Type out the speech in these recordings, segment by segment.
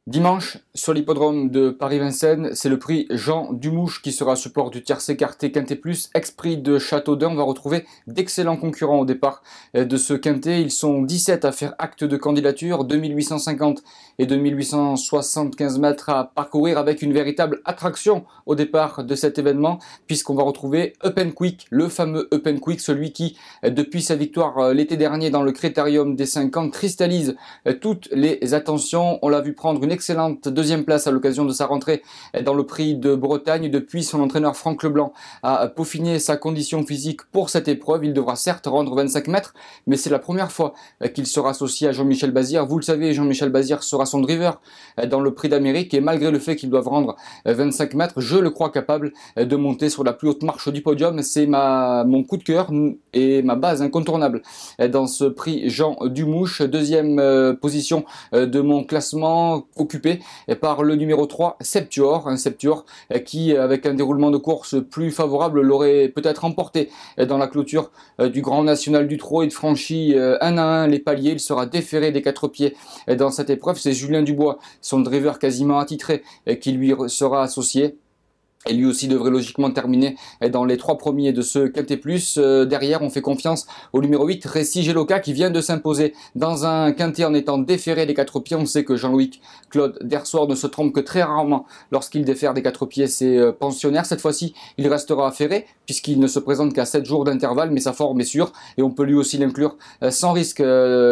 Dimanche, sur l'hippodrome de Paris-Vincennes, c'est le prix Jean Dumouche qui sera support du tiercé écarté Quintet Plus, ex-prix de Châteaudun. On va retrouver d'excellents concurrents au départ de ce Quintet. Ils sont 17 à faire acte de candidature, 2850 et 2875 mètres à parcourir avec une véritable attraction au départ de cet événement, puisqu'on va retrouver Up and Quick, le fameux Up and Quick, celui qui, depuis sa victoire l'été dernier dans le Critérium des 5 ans, cristallise toutes les attentions. On l'a vu prendre une excellente deuxième place à l'occasion de sa rentrée dans le prix de Bretagne. Depuis, son entraîneur Franck Leblanc a peaufiné sa condition physique pour cette épreuve. Il devra certes rendre 25 mètres, mais c'est la première fois qu'il sera associé à Jean-Michel Bazir. Vous le savez, Jean-Michel Bazir sera son driver dans le prix d'Amérique, et malgré le fait qu'il doive rendre 25 mètres, je le crois capable de monter sur la plus haute marche du podium. C'est mon coup de cœur et ma base incontournable dans ce prix Jean Dumouche. Deuxième position de mon classement, occupé par le numéro 3, Septuor, un Septuor qui, avec un déroulement de course plus favorable, l'aurait peut-être emporté dans la clôture du Grand National du Trot. Il franchit un à un les paliers, il sera déféré des 4 pieds dans cette épreuve. C'est Julien Dubois, son driver quasiment attitré, qui lui sera associé. Et lui aussi devrait logiquement terminer dans les 3 premiers de ce Quintet Plus. Derrière, on fait confiance au numéro 8, Récy Geloka, qui vient de s'imposer dans un Quintet en étant déféré des 4 pieds. On sait que Jean-Louis Claude Dersoir ne se trompe que très rarement lorsqu'il défère des 4 pieds ses pensionnaires. Cette fois-ci, il restera affairé puisqu'il ne se présente qu'à 7 jours d'intervalle, mais sa forme est sûre et on peut lui aussi l'inclure sans risque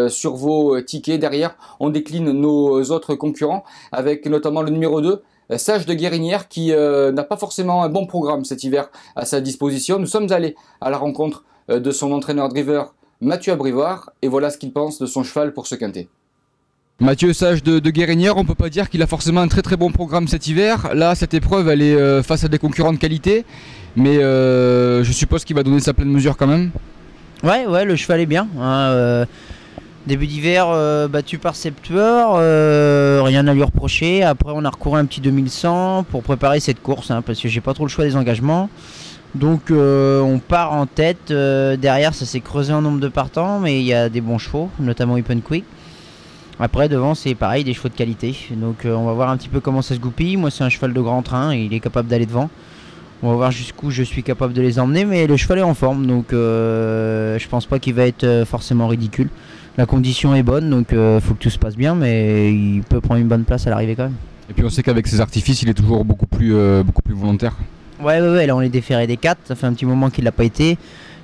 sur vos tickets. Derrière, on décline nos autres concurrents avec notamment le numéro 2, Sage de Guérinière, qui n'a pas forcément un bon programme cet hiver à sa disposition. Nous sommes allés à la rencontre de son entraîneur driver Mathieu Abrivard, et voilà ce qu'il pense de son cheval pour ce Quintet. Mathieu, Sage de Guérinière, on peut pas dire qu'il a forcément un très très bon programme cet hiver. Là, cette épreuve, elle est face à des concurrents de qualité, mais je suppose qu'il va donner sa pleine mesure quand même. Ouais, le cheval est bien, hein, début d'hiver battu par Septuor, rien à lui reprocher. Après on a recouru un petit 2100 pour préparer cette course, hein, parce que j'ai pas trop le choix des engagements. Donc on part en tête, derrière ça s'est creusé en nombre de partants, mais il y a des bons chevaux, notamment Up and Quick. Après devant c'est pareil, des chevaux de qualité. Donc on va voir un petit peu comment ça se goupille. Moi c'est un cheval de grand train, il est capable d'aller devant. On va voir jusqu'où je suis capable de les emmener, mais le cheval est en forme, donc je pense pas qu'il va être forcément ridicule. La condition est bonne, donc faut que tout se passe bien, mais il peut prendre une bonne place à l'arrivée quand même. Et puis on sait qu'avec ses artifices, il est toujours beaucoup plus volontaire. Ouais, là on est déféré des 4, ça fait un petit moment qu'il l'a pas été.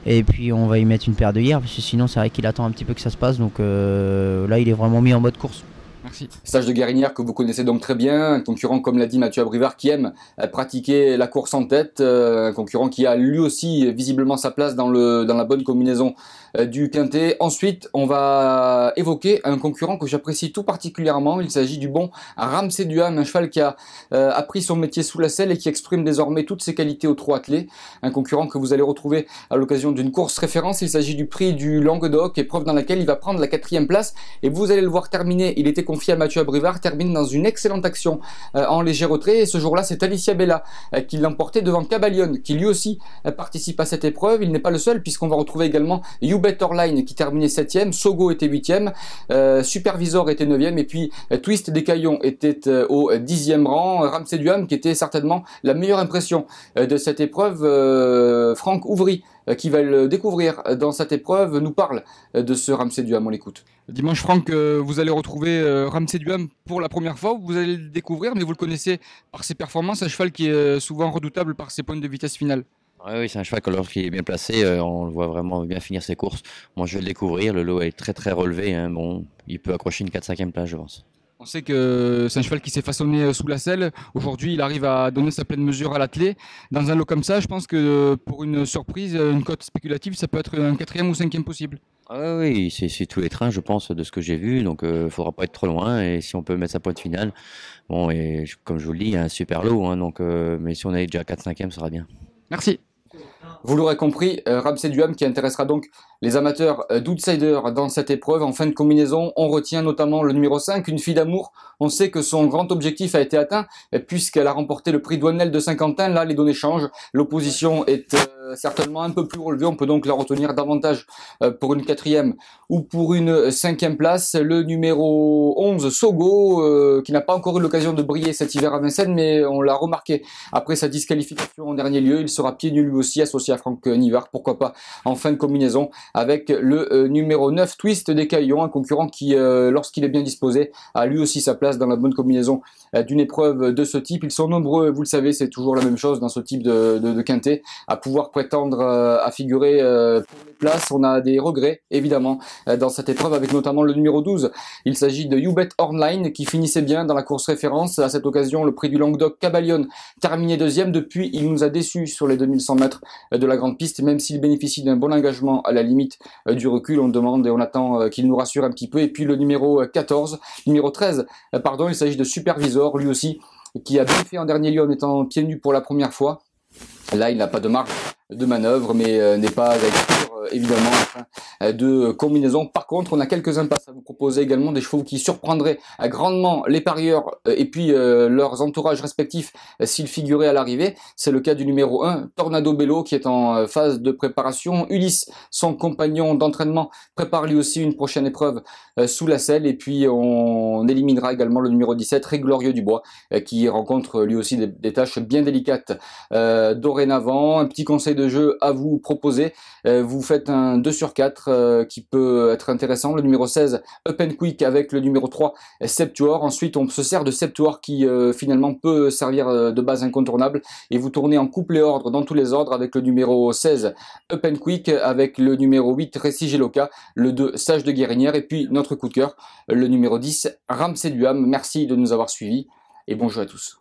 Et puis on va y mettre une paire de hier, parce que sinon c'est vrai qu'il attend un petit peu que ça se passe, donc là il est vraiment mis en mode course. Merci. Sage de Guérinière que vous connaissez donc très bien, un concurrent comme l'a dit Mathieu Abrivard qui aime pratiquer la course en tête, un concurrent qui a lui aussi visiblement sa place dans la bonne combinaison du Quintet. Ensuite, on va évoquer un concurrent que j'apprécie tout particulièrement. Il s'agit du bon Ramsey Duham, un cheval qui a appris son métier sous la selle et qui exprime désormais toutes ses qualités au trot attelé. Un concurrent que vous allez retrouver à l'occasion d'une course référence. Il s'agit du prix du Languedoc, épreuve dans laquelle il va prendre la 4e place. Et vous allez le voir terminer, il était confié à Mathieu Abrivard, termine dans une excellente action en léger retrait. Et ce jour-là, c'est Alicia Bella qui l'emportait devant Caballon, qui lui aussi participe à cette épreuve. Il n'est pas le seul, puisqu'on va retrouver également Better Line qui terminait 7e, Sogo était 8e, Supervisor était 9e, et puis Twist des Caillons était au 10e rang. Ramsey Duham qui était certainement la meilleure impression de cette épreuve. Franck Ouvry, qui va le découvrir dans cette épreuve, nous parle de ce Ramsey Duham. On l'écoute. Dimanche, Franck, vous allez retrouver Ramsey Duham pour la première fois. Vous allez le découvrir, mais vous le connaissez par ses performances, un cheval qui est souvent redoutable par ses points de vitesse finale. Oui, c'est un cheval que lorsqu'il est bien placé, on le voit vraiment bien finir ses courses. Moi, je vais le découvrir. Le lot est très très relevé, hein. Bon, il peut accrocher une 4-5e place, je pense. On sait que c'est un cheval qui s'est façonné sous la selle. Aujourd'hui, il arrive à donner sa pleine mesure à l'attelé. Dans un lot comme ça, je pense que pour une surprise, une cote spéculative, ça peut être un 4e ou 5e possible. Ah oui, c'est tous les trains, je pense, de ce que j'ai vu. Donc, il ne faudra pas être trop loin. Et si on peut mettre sa pointe finale, bon, et comme je vous le dis, il y a un super lot. Hein, donc, mais si on est déjà 4-5e, ça sera bien. Merci. Vous l'aurez compris, Ramsey Duham qui intéressera donc les amateurs d'outsiders dans cette épreuve. En fin de combinaison, on retient notamment le numéro 5, une fille d'amour. On sait que son grand objectif a été atteint puisqu'elle a remporté le prix Douanel de Saint-Quentin. Là, les données changent. L'opposition est certainement un peu plus relevée. On peut donc la retenir davantage pour une 4e ou pour une 5e place. Le numéro 11, Sogo, qui n'a pas encore eu l'occasion de briller cet hiver à Vincennes, mais on l'a remarqué après sa disqualification en dernier lieu. Il sera pieds nus lui aussi, associé à Franck Nivard, pourquoi pas en fin de combinaison, avec le numéro 9, Twist des Caillons, un concurrent qui, lorsqu'il est bien disposé, a lui aussi sa place dans la bonne combinaison d'une épreuve de ce type. Ils sont nombreux, vous le savez, c'est toujours la même chose dans ce type de quintet, à pouvoir prétendre à figurer pour les places. On a des regrets, évidemment, dans cette épreuve, avec notamment le numéro 12. Il s'agit de YouBet Online, qui finissait bien dans la course référence. À cette occasion, le prix du Languedoc Cabalion terminé 2e. Depuis, il nous a déçus sur les 2100 mètres de la grande piste, même s'il bénéficie d'un bon engagement à la limite du recul. On demande et on attend qu'il nous rassure un petit peu. Et puis le numéro 13, pardon, il s'agit de Supervisor, lui aussi, qui a bien fait en dernier lieu en étant pieds nus pour la première fois. Là, il n'a pas de marge de manœuvre, mais n'est pas avec évidemment de combinaison. Par contre, on a quelques impasses à vous proposer également, des chevaux qui surprendraient grandement les parieurs et puis leurs entourages respectifs s'ils figuraient à l'arrivée. C'est le cas du numéro 1, Tornado Bello, qui est en phase de préparation. Ulysse, son compagnon d'entraînement, prépare lui aussi une prochaine épreuve sous la selle. Et puis on éliminera également le numéro 17, Réglorieux Dubois, qui rencontre lui aussi des tâches bien délicates. Dorénavant, un petit conseil de jeu à vous proposer. Vous faites un 2 sur 4 qui peut être intéressant. Le numéro 16, Up and Quick, avec le numéro 3, Septuor. Ensuite, on se sert de Septuor qui finalement peut servir de base incontournable. Et vous tournez en couplet ordre dans tous les ordres avec le numéro 16, Up and Quick, avec le numéro 8, Réci Geloka, le 2, Sage de Guérinière. Et puis notre coup de cœur, le numéro 10, Ramsey Duham. Merci de nous avoir suivis et bon jeu à tous.